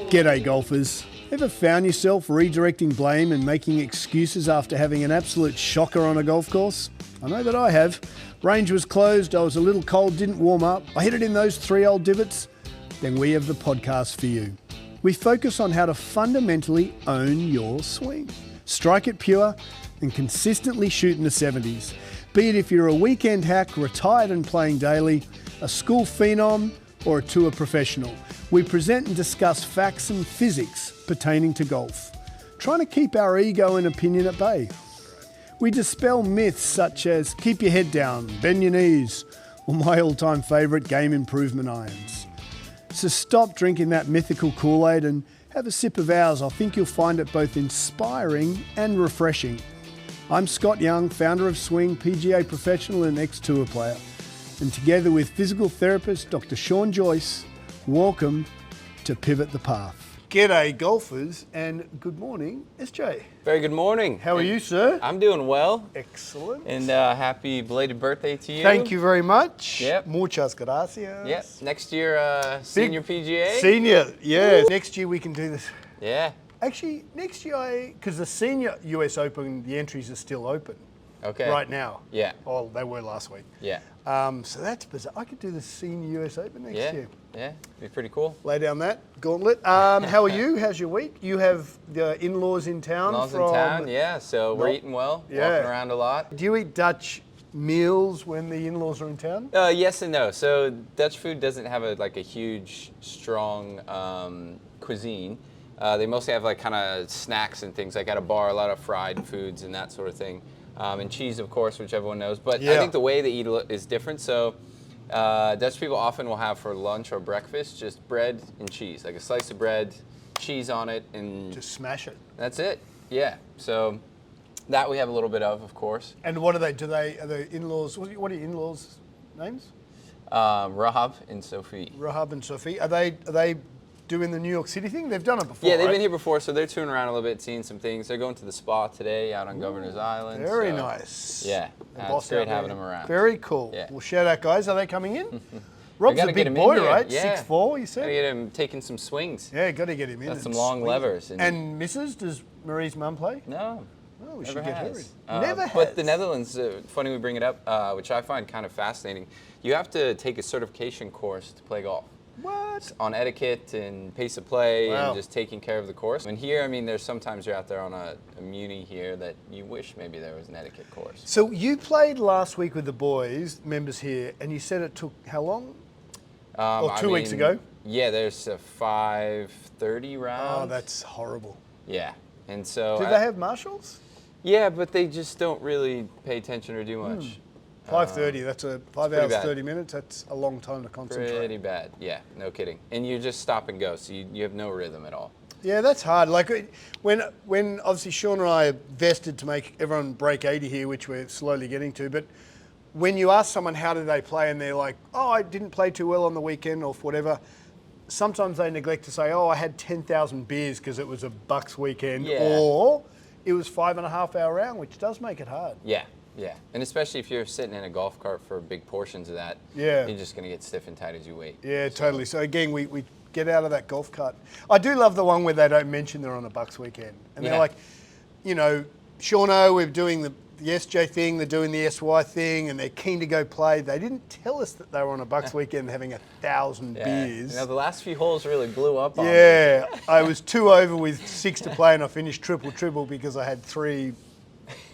G'day golfers. Ever found yourself redirecting blame and making excuses after having an absolute shocker on a golf course? I know that I have. Range was closed, I was a little cold, didn't warm up, I hit it in those 3 old divots. Then we have the podcast for you. We focus on how to fundamentally own your swing. Strike it pure and consistently shoot in the 70s. Be it if you're a weekend hack, retired and playing daily, a school phenom or a tour professional. We present and discuss facts and physics pertaining to golf, trying to keep our ego and opinion at bay. We dispel myths such as keep your head down, bend your knees, or my all-time favourite, game improvement irons. So stop drinking that mythical Kool-Aid and have a sip of ours. I think you'll find it both inspiring and refreshing. I'm Scott Young, founder of Swing, PGA professional and ex-tour player. And together with physical therapist Dr. Sean Joyce, welcome to Pivot the Path. G'day golfers and good morning, SJ. Very good morning. How are you, sir? I'm doing well. Excellent. And happy belated birthday to you. Thank you very much. Yep. Muchas gracias. Yep. Next year, senior PGA. Senior, yeah. Woo. Next year we can do this. Yeah. Actually, next year, because the senior US Open, the entries are still open. Okay. Right now. Yeah. Oh, they were last week. Yeah. So that's bizarre. I could do the senior US Open next year. Yeah, be pretty cool. Lay down that gauntlet. How are you? How's your week? You have the in-laws in town. In-laws in town, yeah. So we're eating well, walking around a lot. Do you eat Dutch meals when the in-laws are in town? Yes and no. So Dutch food doesn't have a huge, strong cuisine. They mostly have like kind of snacks and things. Like at a bar, a lot of fried foods and that sort of thing. And cheese, of course, which everyone knows. But I think the way they eat is different. So Dutch people often will have for lunch or breakfast just bread and cheese, like a slice of bread, cheese on it, and just smash it. That's it. Yeah. So that we have a little bit of course. And what are they? Are the in-laws? What are your in-laws' names? Rahab and Sophie. Rahab and Sophie. Are they doing the New York City thing? They've done it before. Yeah, they've been here before, so they're touring around a little bit, seeing some things. They're going to the spa today out on Governor's Island. Very nice. Yeah, it's great having them around. Very cool. Yeah. Well, shout out, guys. Are they coming in? Rob's a big boy, right? Yeah. 6'4", you said? Gotta get him taking some swings. Yeah, got to get him in. Got some long levers. And Mrs., does Marie's mum play? No. Oh, we should get her in. Never has. But the Netherlands, funny we bring it up, which I find kind of fascinating. You have to take a certification course to play golf. What? On etiquette and pace of play and just taking care of the course. And here, I mean, there's sometimes you're out there on a muni here that you wish maybe there was an etiquette course. So you played last week with the boys, members here, and you said it took how long? Or 2 weeks ago? Yeah, there's a 5:30 round. Oh, that's horrible. Yeah, and so. Do they have marshals? Yeah, but they just don't really pay attention or do much. 5:30, that's 5 hours, 30 minutes. That's a long time to concentrate. Pretty bad, yeah, no kidding. And you just stop and go, so you have no rhythm at all. Yeah, that's hard. Like when obviously Sean and I are vested to make everyone break 80 here, which we're slowly getting to, but when you ask someone how do they play and they're like, oh, I didn't play too well on the weekend or whatever, sometimes they neglect to say, oh, I had 10,000 beers because it was a Bucks weekend, or it was 5.5 hour round, which does make it hard. Yeah. Yeah, and especially if you're sitting in a golf cart for big portions of that, you're just going to get stiff and tight as you wait. Yeah, totally. So again, we get out of that golf cart. I do love the one where they don't mention they're on a Bucks weekend. And they're like, you know, Shauno, we're doing the SJ thing, they're doing the SY thing, and they're keen to go play. They didn't tell us that they were on a Bucks weekend having 1,000 beers. You know, the last few holes really blew up on me. I was 2 over with 6 to play, and I finished triple because I had 3...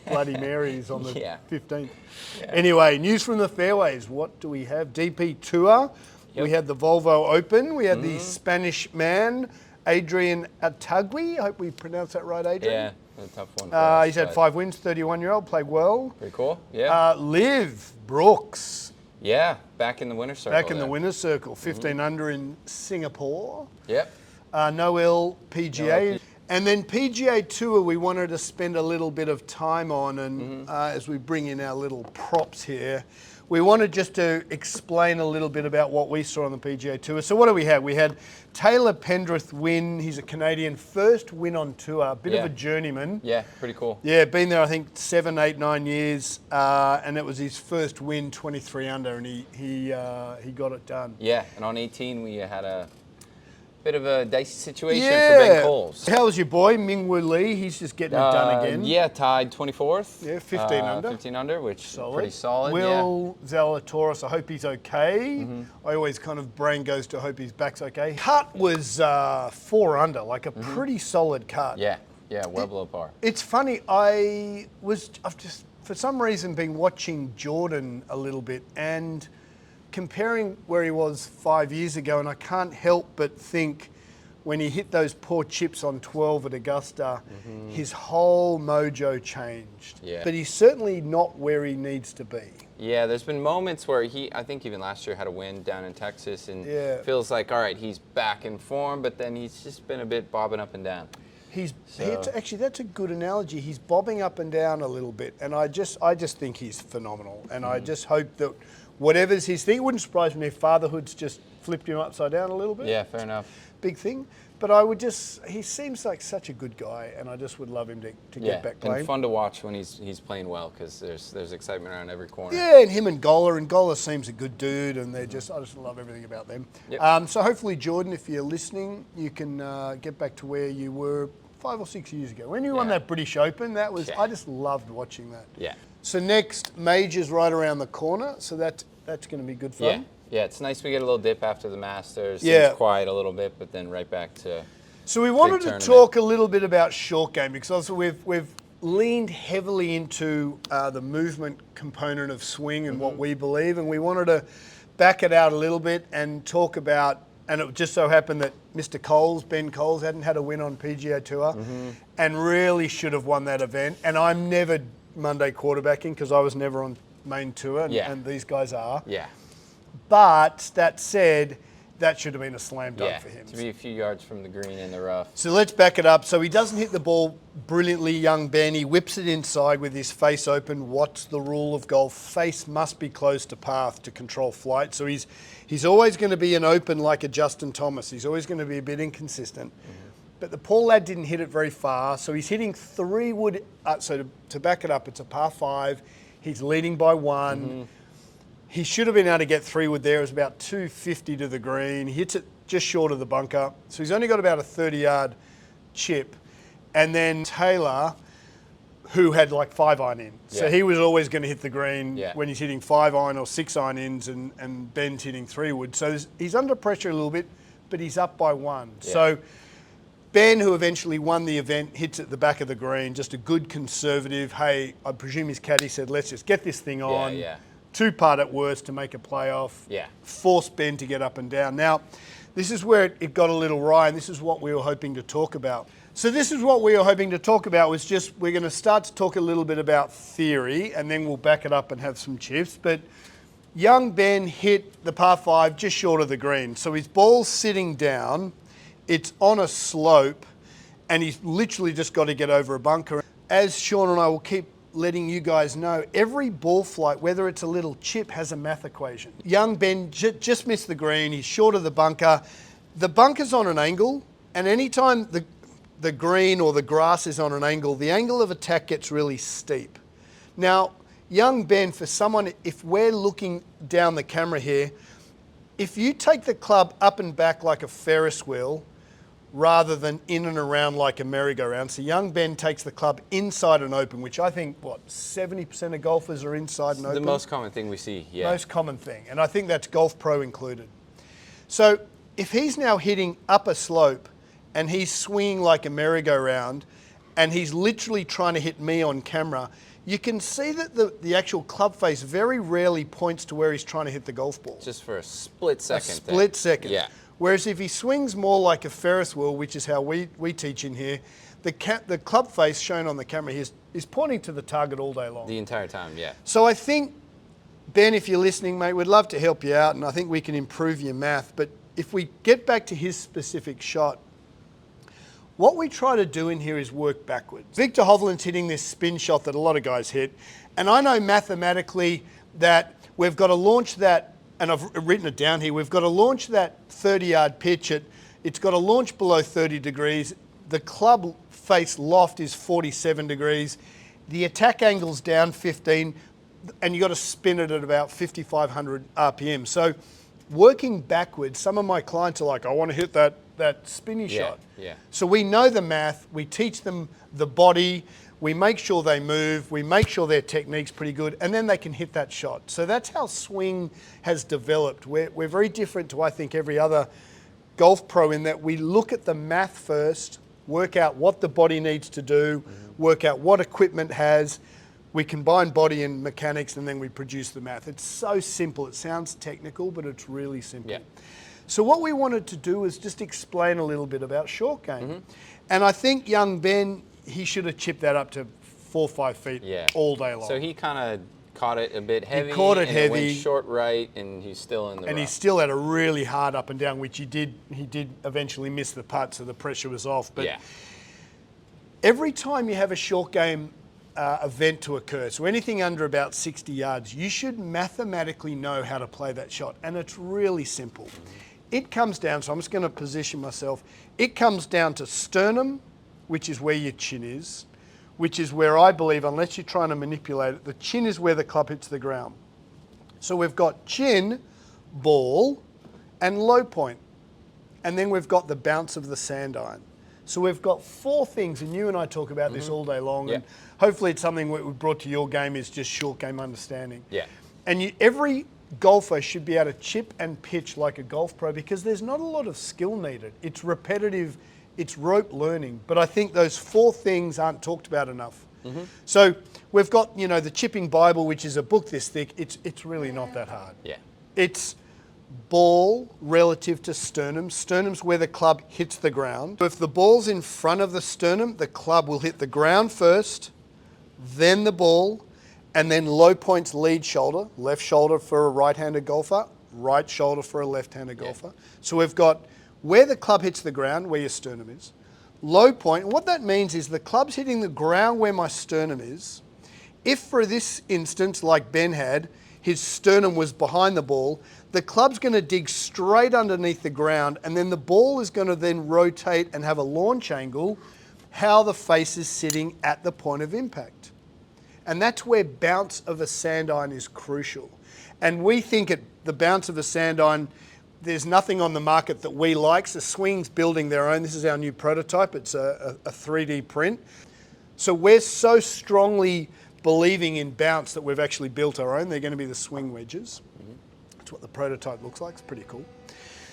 Bloody Marys on the 15th. Yeah. Anyway, news from the fairways. What do we have? DP Tour. Yep. We had the Volvo Open. We had the Spanish man, Adrian Atagui. I hope we pronounced that right, Adrian. Yeah, a tough one. He's had 5 wins, 31-year-old, played well. Pretty cool, yeah. Liv Brooks. Yeah, back in the winner's circle. Back in the winner's circle. 15 under in Singapore. Yep. Noel PGA. And then PGA Tour, we wanted to spend a little bit of time on, and as we bring in our little props here, we wanted just to explain a little bit about what we saw on the PGA Tour. So what do we have? We had Taylor Pendrith win. He's a Canadian, first win on tour, bit of a journeyman. Yeah, pretty cool. Yeah, been there I think 7, 8, 9 years, and it was his first win, 23 under, and he got it done. Yeah, and on 18 we had a bit of a dicey situation for Ben Kohles. How's your boy, Mingwu Lee? He's just getting it done again. Yeah, tied 24th. Yeah, 15 under. 15 under, which is Solid. pretty solid. Will Zalatoris, I hope he's okay. I always kind of brain goes to hope his back's okay. Cut was 4 under, like a pretty solid cut. Yeah, well below par. It's funny, I've just, for some reason, been watching Jordan a little bit and comparing where he was 5 years ago, and I can't help but think when he hit those poor chips on 12 at Augusta, his whole mojo changed. Yeah. But he's certainly not where he needs to be. Yeah, there's been moments where I think even last year had a win down in Texas and feels like, all right, he's back in form, but then he's just been a bit bobbing up and down. Actually, that's a good analogy. He's bobbing up and down a little bit, and I just think he's phenomenal. And I just hope that whatever's his thing, it wouldn't surprise me if fatherhood's just flipped him upside down a little bit. Yeah, fair enough. Big thing. But he seems like such a good guy, and I just would love him to get back playing. And fun to watch when he's playing well, because there's excitement around every corner. Yeah, and him and Gola seems a good dude, and I just love everything about them. Yep. So hopefully, Jordan, if you're listening, you can get back to where you were 5 or 6 years ago. When you won that British Open, I just loved watching that. Yeah. So next, major's right around the corner, so that's going to be good fun. Yeah, it's nice we get a little dip after the Masters. Things quiet a little bit, but then right back to. So we wanted to talk a little bit about short game, because also we've leaned heavily into the movement component of swing and what we believe, and we wanted to back it out a little bit and talk about. And it just so happened that Mr. Kohles, Ben Kohles, hadn't had a win on PGA Tour and really should have won that event. And I'm never Monday quarterbacking because I was never on main tour, and these guys are. Yeah. But that said, that should have been a slam dunk for him. To be a few yards from the green in the rough. So let's back it up. So he doesn't hit the ball brilliantly, young Ben. He whips it inside with his face open. What's the rule of golf? Face must be close to path to control flight. So he's always going to be an open like a Justin Thomas. He's always going to be a bit inconsistent. But the poor lad didn't hit it very far. So he's hitting 3-wood. So to back it up, it's a par 5. He's leading by 1. He should have been able to get 3-wood there. It was about 250 to the green. He hits it just short of the bunker. So he's only got about a 30-yard chip. And then Taylor, who had like 5-iron in. So he was always going to hit the green when he's hitting 5-iron or 6-iron ins, and Ben's hitting 3-wood. So he's under pressure a little bit, but he's up by 1. So Ben, who eventually won the event, hits at the back of the green. Just a good conservative, hey, I presume his caddy said, let's just get this thing on. 2-putt at worst to make a playoff. Force Ben to get up and down. Now, this is where it got a little wry, and this is what we were hoping to talk about. So this is what we were hoping to talk about, was just, we're going to start to talk a little bit about theory, and then we'll back it up and have some chips. But young Ben hit the par 5 just short of the green. So his ball's sitting down, it's on a slope, and he's literally just got to get over a bunker. As Sean and I will keep letting you guys know, every ball flight, whether it's a little chip, has a math equation. Young Ben just missed the green. He's short of the bunker. The bunker's on an angle, and anytime the green or the grass is on an angle, the angle of attack gets really steep. Now, young Ben, for someone, if we're looking down the camera here, if you take the club up and back like a Ferris wheel, rather than in and around like a merry-go-round. So young Ben takes the club inside and open, which I think, 70% of golfers are inside and open? The most common thing we see, Most common thing. And I think that's Golf Pro included. So if he's now hitting up a slope and he's swinging like a merry-go-round and he's literally trying to hit me on camera, you can see that the actual club face very rarely points to where he's trying to hit the golf ball. Just for a split second. A split second. Yeah. Whereas if he swings more like a Ferris wheel, which is how we teach in here, the club face shown on the camera here is pointing to the target all day long. The entire time, So I think, Ben, if you're listening, mate, we'd love to help you out, and I think we can improve your math. But if we get back to his specific shot, what we try to do in here is work backwards. Victor Hovland's hitting this spin shot that a lot of guys hit, and I know mathematically that we've got to launch that, and I've written it down here, we've got to launch that 30-yard pitch it's got to launch below 30 degrees. The club face loft is 47 degrees. The attack angle's down 15, and you've got to spin it at about 5,500 RPM. So working backwards, some of my clients are like, I want to hit that that spinny shot. Yeah. So we know the math, we teach them the body, we make sure they move, we make sure their technique's pretty good, and then they can hit that shot. So that's how swing has developed. We're very different to, I think, every other golf pro in that we look at the math first, work out what the body needs to do, work out what equipment has, we combine body and mechanics, and then we produce the math. It's so simple. It sounds technical, but it's really simple. Yeah. So what we wanted to do is just explain a little bit about short game. And I think young Ben, he should have chipped that up to 4 or 5 feet all day long. So he kind of caught it a bit heavy. He caught it and heavy. It went short right, and he's still in the And rough. he still had a really hard up and down, which he did eventually miss the putt, so the pressure was off. But every time you have a short game event to occur, so anything under about 60 yards, you should mathematically know how to play that shot. And it's really simple. It comes down, so I'm just going to position myself. It comes down to sternum, which is where your chin is, which is where I believe, unless you're trying to manipulate it, the chin is where the club hits the ground. So we've got chin, ball, and low point. And then we've got the bounce of the sand iron. So we've got 4 things, and you and I talk about this all day long, and hopefully it's something we brought to your game is just short game understanding. Yeah. And every golfer should be able to chip and pitch like a golf pro because there's not a lot of skill needed. It's repetitive, it's rote learning. But I think those 4 things aren't talked about enough. So we've got, the Chipping Bible, which is a book this thick. It's really not that hard. Yeah. It's ball relative to sternum. Sternum's where the club hits the ground. So if the ball's in front of the sternum, the club will hit the ground first, then the ball, and then low point's lead shoulder, left shoulder for a right-handed golfer, right shoulder for a left-handed golfer. So we've got where the club hits the ground, where your sternum is, low point. And what that means is the club's hitting the ground where my sternum is. If for this instance, like Ben had, his sternum was behind the ball, the club's going to dig straight underneath the ground, and then the ball is going to then rotate and have a launch angle how the face is sitting at the point of impact. And that's where bounce of a sand iron is crucial. And we think at the bounce of a sand iron, there's nothing on the market that we like. So Swing's building their own. This is our new prototype. It's a 3D print. So we're so strongly believing in bounce that we've actually built our own. They're going to be the Swing wedges. That's what the prototype looks like. It's pretty cool.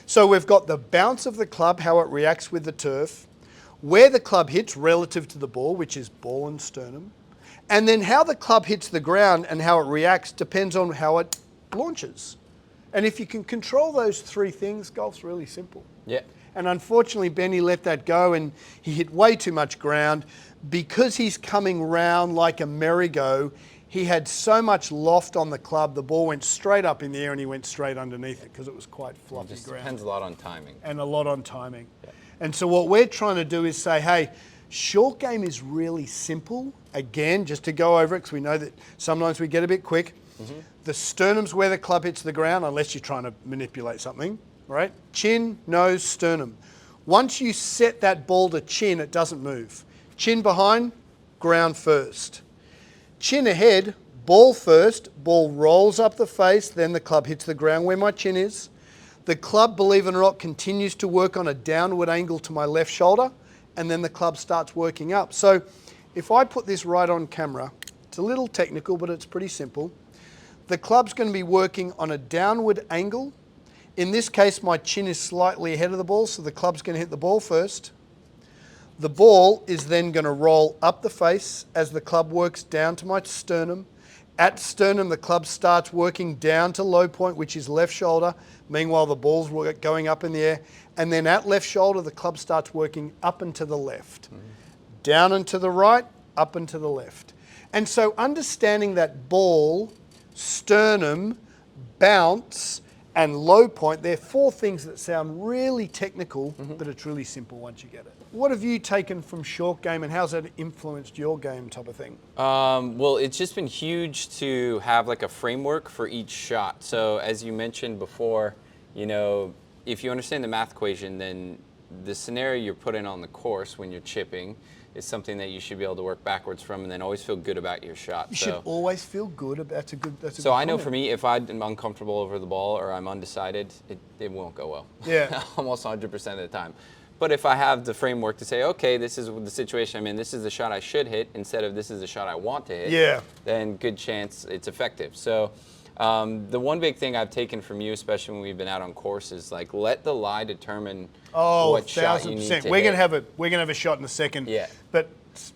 So we've got the bounce of the club, how it reacts with the turf, where the club hits relative to the ball, which is ball and sternum. And then how the club hits the ground and how it reacts depends on how it launches. And if you can control those 3 things, golf's really simple. Yeah. And unfortunately, Benny let that go and he hit way too much ground. Because he's coming round like a merry-go, he had so much loft on the club, the ball went straight up in the air and he went straight underneath it because it was quite fluffy It ground. depends a lot on timing. And a lot on timing. Yeah. And so what we're trying to do is say, hey, short game is really simple. Again, just to go over it, because we know that sometimes we get a bit quick. The sternum's where the club hits the ground, unless you're trying to manipulate something, right? Chin, nose, sternum. Once you set that ball to chin, it doesn't move. Chin behind, ground first. Chin ahead, ball first, ball rolls up the face, then the club hits the ground where my chin is. The club, believe it or not, continues to work on a downward angle to my left shoulder, and then the club starts working up. So if I put this right on camera, it's a little technical, but it's pretty simple. The club's going to be working on a downward angle. In this case, my chin is slightly ahead of the ball, so the club's going to hit the ball first. The ball is then going to roll up the face as the club works down to my sternum. At sternum, the club starts working down to low point, which is left shoulder. Meanwhile, the ball's going up in the air. And then at left shoulder, the club starts working up and to the left. Down and to the right, up and to the left. And so understanding that ball, sternum, bounce, and low point, they're 4 things that sound really technical, but it's really simple once you get it. What have you taken from short game and how's that influenced your game type of thing? Well, it's just been huge to have like a framework for each shot. So as you mentioned before, if you understand the math equation, then the scenario you're put in on the course when you're chipping is something that you should be able to work backwards from, and then always feel good about your shot. You should always feel good. That's a good. So I know for me, if I'm uncomfortable over the ball or I'm undecided, it won't go well. Yeah. Almost 100% of the time. But if I have the framework to say, okay, this is the situation I'm in, this is the shot I should hit instead of this is the shot I want to hit, yeah, then good chance it's effective. So the one big thing I've taken from you, especially when we've been out on course, is like let the lie determine what shot you need to hit. We're gonna have a shot in a second. Yeah. But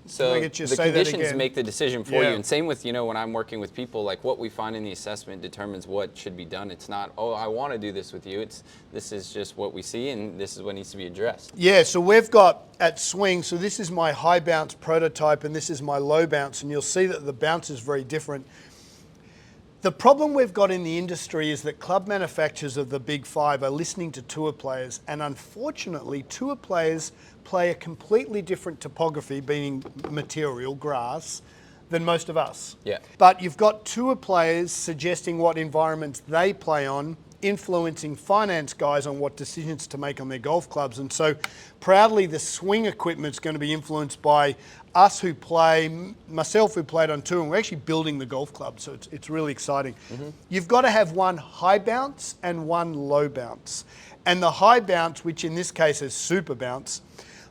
so the conditions make the decision for Yeah. you, and same with when I'm working with people, like what we find in the assessment determines what should be done. It's not, oh, I want to do this with you. This is just what we see, and this is what needs to be addressed. Yeah, so we've got at swing, so this is my high bounce prototype and this is my low bounce, and you'll see that the bounce is very different. The problem we've got in the industry is that club manufacturers of the big five are listening to tour players, and unfortunately tour players play a completely different topography, being material, grass, than most of us. Yeah. But you've got tour players suggesting what environments they play on, influencing finance guys on what decisions to make on their golf clubs. And so proudly the swing equipment's going to be influenced by us who play, myself who played on tour, and we're actually building the golf club, so it's really exciting. Mm-hmm. You've got to have one high bounce and one low bounce. And the high bounce, which in this case is super bounce,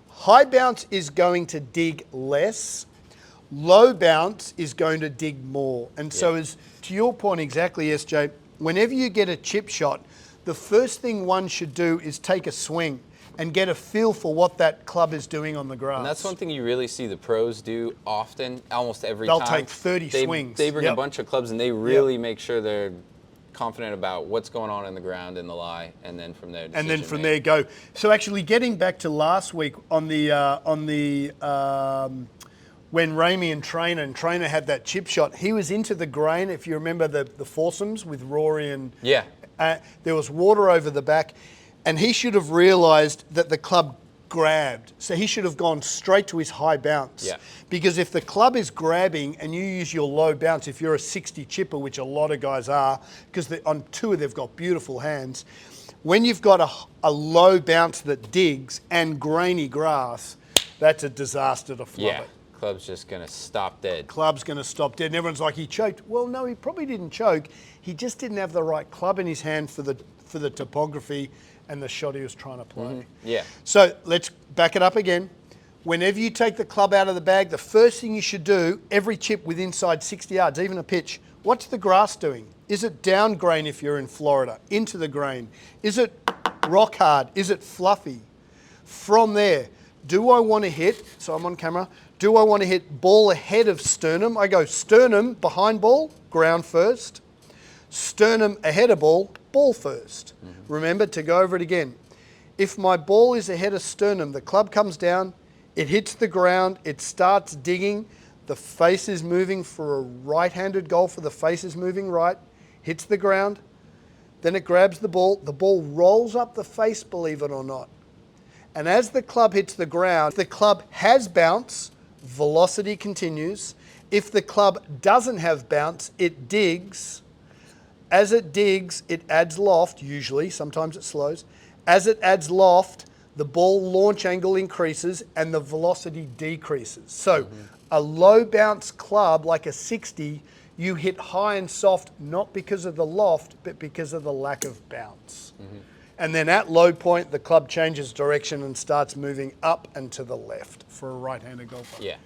high bounce is going to dig less, low bounce is going to dig more. And so as to your point exactly, SJ, whenever you get a chip shot, the first thing one should do is take a swing and get a feel for what that club is doing on the grass. And that's one thing you really see the pros do often, almost every time. They'll take 30 swings. They bring a bunch of clubs and they really make sure they're confident about what's going on in the ground in the lie, and then from there. And then from there go. So actually, getting back to last week on the when Ramey and Trainer had that chip shot, he was into the grain. If you remember the foursomes with Rory and there was water over the back, and he should have realised that the club grabbed. So he should have gone straight to his high bounce. Yeah. Because if the club is grabbing and you use your low bounce, if you're a 60 chipper, which a lot of guys are, because on tour they've got beautiful hands, when you've got a low bounce that digs and grainy grass, that's a disaster to flop it. Club's just going to stop dead. Club's going to stop dead. And everyone's like, he choked. Well, no, he probably didn't choke. He just didn't have the right club in his hand for the topography and the shot he was trying to play. Mm-hmm. Yeah. So let's back it up again. Whenever you take the club out of the bag, the first thing you should do, every chip with inside 60 yards, even a pitch, what's the grass doing? Is it down grain if you're in Florida? Into the grain? Is it rock hard? Is it fluffy? From there, do I want to hit, so I'm on camera, do I want to hit ball ahead of sternum? I go sternum behind ball, ground first. Sternum ahead of ball, ball first. Mm-hmm. Remember to go over it again. If my ball is ahead of sternum, the club comes down, it hits the ground, it starts digging, the face is moving for a right-handed golfer, the face is moving right, hits the ground, then it grabs the ball rolls up the face, believe it or not. And as the club hits the ground, if the club has bounce, velocity continues. If the club doesn't have bounce, it digs. As it digs, it adds loft, usually, sometimes it slows. As it adds loft, the ball launch angle increases and the velocity decreases. So a low bounce club, like a 60, you hit high and soft, not because of the loft, but because of the lack of bounce. Mm-hmm. And then at low point, the club changes direction and starts moving up and to the left for a right-handed golfer. Yeah.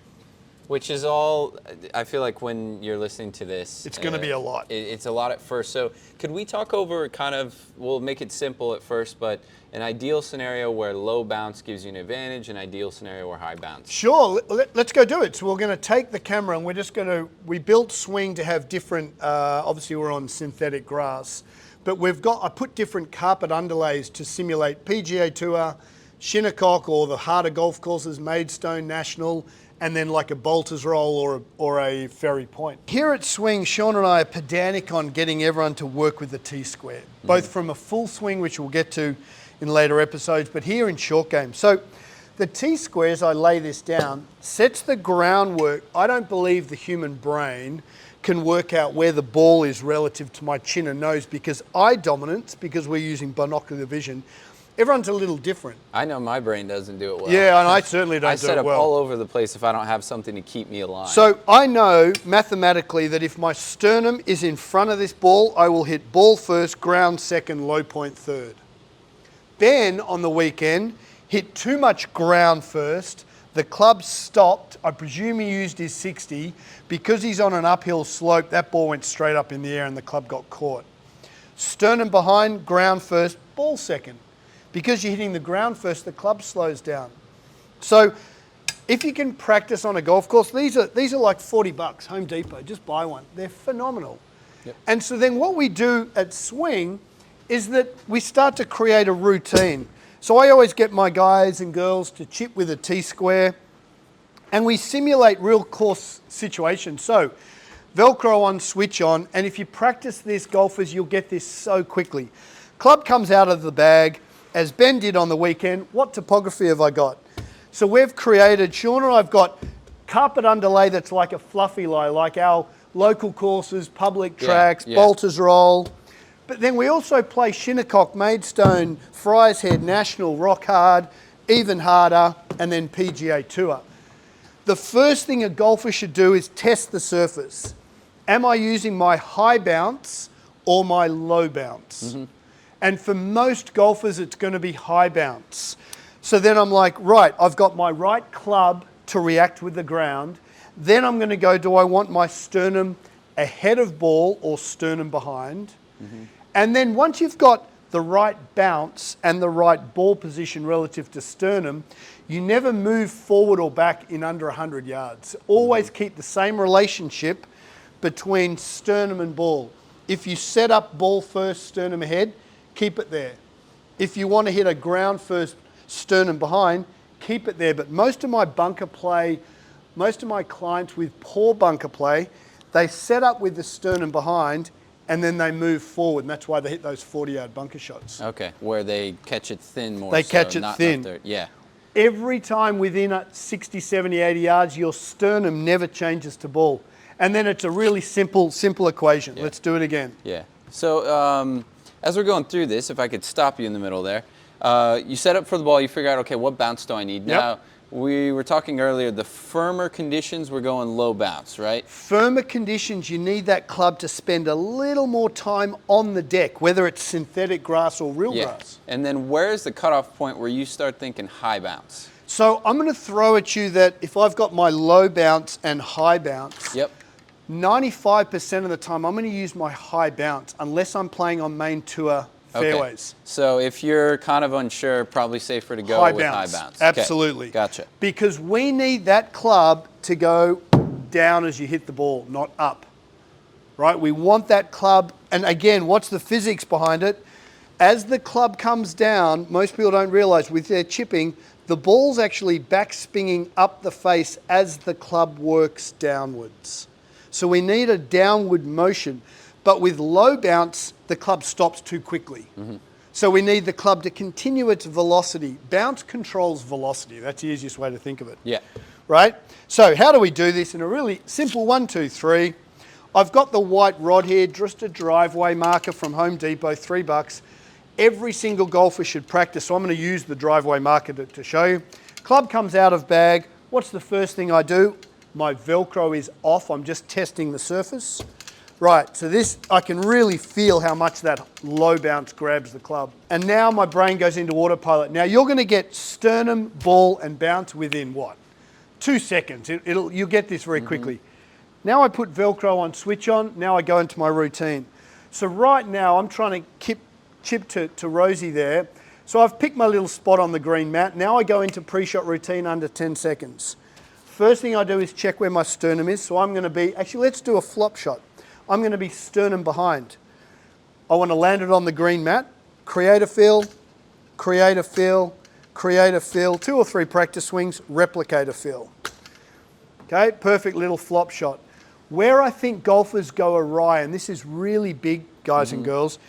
Which is all, I feel like when you're listening to this, it's going to be a lot. It's a lot at first. So could we talk over we'll make it simple at first, but an ideal scenario where low bounce gives you an advantage, an ideal scenario where high bounce? Sure, let's go do it. So we're going to take the camera and we built swing to have different, obviously we're on synthetic grass, but I put different carpet underlays to simulate PGA Tour, Shinnecock, or the harder golf courses, Maidstone, National, and then like a Bolter's Roll or a Ferry Point. Here at Swing, Sean and I are pedantic on getting everyone to work with the T-square, both from a full swing, which we'll get to in later episodes, but here in short game. So the T-square, as I lay this down, sets the groundwork. I don't believe the human brain can work out where the ball is relative to my chin and nose, because eye dominance, because we're using binocular vision, Everyone's a little different. I know my brain doesn't do it well. Yeah, and I certainly don't I do set it up well. all over the place if I don't have something to keep me alive. So I know mathematically that if my sternum is in front of this ball, I will hit ball first, ground second, low point third. Ben, on the weekend, hit too much ground first. The club stopped. I presume he used his 60. Because he's on an uphill slope, that ball went straight up in the air and the club got caught. Sternum behind, ground first, ball second. Because you're hitting the ground first, the club slows down. So if you can practice on a golf course, these are like $40, Home Depot, just buy one. They're phenomenal. Yep. And so then what we do at Swing is that we start to create a routine. So I always get my guys and girls to chip with a T-square, and we simulate real course situations. So Velcro on, switch on, and if you practice this, golfers, you'll get this so quickly. Club comes out of the bag, as Ben did on the weekend. What topography have I got? So we've created, Sean and I've got carpet underlay that's like a fluffy lie, like our local courses, public tracks, Bolters Roll. But then we also play Shinnecock, Maidstone, Friars Head, National, Rock Hard, Even Harder, and then PGA Tour. The first thing a golfer should do is test the surface. Am I using my high bounce or my low bounce? Mm-hmm. And for most golfers, it's going to be high bounce. So then I'm like, right, I've got my right club to react with the ground. Then I'm going to go, do I want my sternum ahead of ball or sternum behind? Mm-hmm. And then once you've got the right bounce and the right ball position relative to sternum, you never move forward or back in under 100 yards. Always keep the same relationship between sternum and ball. If you set up ball first, sternum ahead, keep it there. If you want to hit a ground first, sternum behind, keep it there. But most of my bunker play, most of my clients with poor bunker play, they set up with the sternum behind and then they move forward, and that's why they hit those 40-yard bunker shots. Okay, where they catch it thin more. They catch it thin. Yeah. Every time within 60, 70, 80 yards, your sternum never changes to ball. And then it's a really simple equation. Yeah. Let's do it again. Yeah. So as we're going through this, if I could stop you in the middle there, you set up for the ball, you figure out, okay, what bounce do I need? Yep. Now, we were talking earlier, the firmer conditions, we're going low bounce, right? Firmer conditions, you need that club to spend a little more time on the deck, whether it's synthetic grass or real grass. And then where's the cutoff point where you start thinking high bounce? So I'm going to throw at you that if I've got my low bounce and high bounce, 95% of the time I'm going to use my high bounce unless I'm playing on main tour fairways. Okay. So if you're kind of unsure, probably safer to go with high bounce. Absolutely. Okay. Gotcha. Because we need that club to go down as you hit the ball, not up. Right? We want that club, and again, what's the physics behind it? As the club comes down, most people don't realize with their chipping, the ball's actually backspinning up the face as the club works downwards. So we need a downward motion. But with low bounce, the club stops too quickly. Mm-hmm. So we need the club to continue its velocity. Bounce controls velocity. That's the easiest way to think of it. Yeah. Right? So how do we do this? In a really simple 1, 2, 3. I've got the white rod here, just a driveway marker from Home Depot, $3. Every single golfer should practice. So I'm going to use the driveway marker to show you. Club comes out of bag. What's the first thing I do? My Velcro is off. I'm just testing the surface. Right, so this, I can really feel how much that low bounce grabs the club. And now my brain goes into autopilot. Now you're going to get sternum, ball, and bounce within what? 2 seconds. You'll get this very quickly. Now I put Velcro on, switch on. Now I go into my routine. So right now I'm trying to chip to Rosie there. So I've picked my little spot on the green mat. Now I go into pre-shot routine under 10 seconds. First thing I do is check where my sternum is. So I'm going to be, actually let's do a flop shot. I'm going to be sternum behind. I want to land it on the green mat, create a feel, create a feel, create a feel, 2 or 3 practice swings, replicate a feel. Okay, perfect little flop shot. Where I think golfers go awry, and this is really big, guys and girls,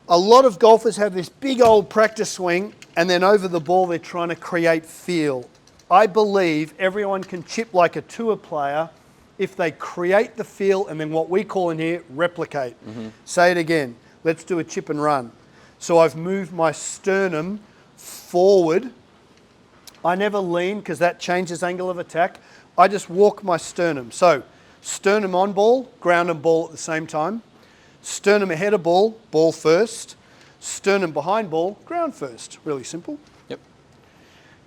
a lot of golfers have this big old practice swing and then over the ball they're trying to create feel. I believe everyone can chip like a tour player if they create the feel and then what we call in here, replicate. Say it again. Let's do a chip and run. So I've moved my sternum forward. I never lean because that changes angle of attack. I just walk my sternum. So sternum on ball, ground and ball at the same time. Sternum ahead of ball, ball first. Sternum behind ball, ground first. Really simple. Yep.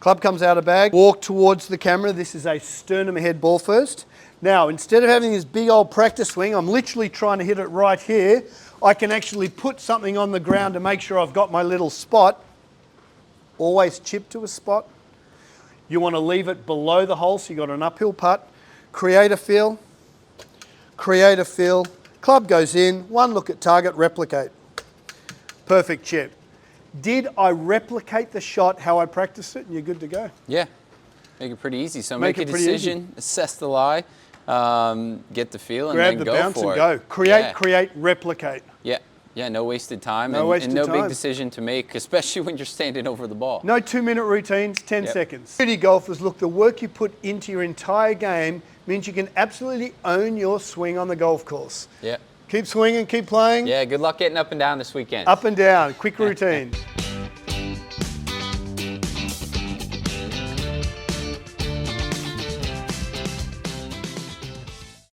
Club comes out of bag, walk towards the camera. This is a sternum ahead, ball first. Now, instead of having this big old practice swing, I'm literally trying to hit it right here. I can actually put something on the ground to make sure I've got my little spot. Always chip to a spot. You want to leave it below the hole so you've got an uphill putt. Create a feel. Create a feel. Club goes in. One look at target, replicate. Perfect chip. Did I replicate the shot how I practiced it? And you're good to go. Yeah. Make it pretty easy. So make a decision, assess the lie, get the feel, and grab then the go bounce for and it. go. Create, create, replicate. Yeah. Yeah, no wasted time No wasted and no time. big decision to make, especially when you're standing over the ball. No 2-minute routines, 10 seconds. Beauty golfers, look, the work you put into your entire game means you can absolutely own your swing on the golf course. Yeah. Keep swinging, keep playing. Yeah, good luck getting up and down this weekend. Up and down, quick routine.